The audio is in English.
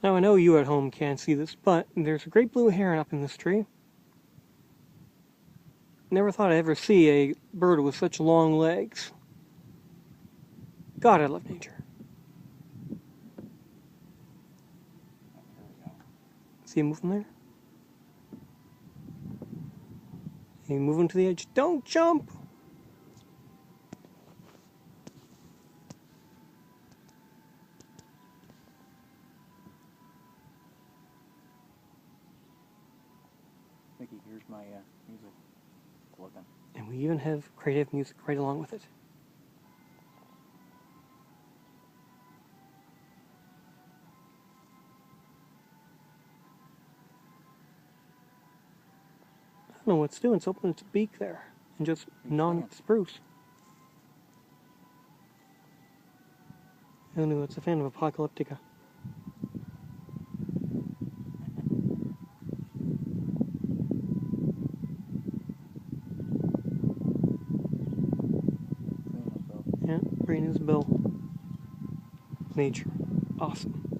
Now I know you at home can't see this, but there's a great blue heron up in this tree. Never thought I'd ever see a bird with such long legs. God, I love nature. See him moving there? He moving to the edge. Don't jump! Mickey, here's my music plug-in. And we even have creative music right along with it. I don't know what it's doing. It's opening its beak there and just gnawing at the spruce. Who knew? It's a fan of Apocalyptica. Yeah, green as bill. Nature. Awesome.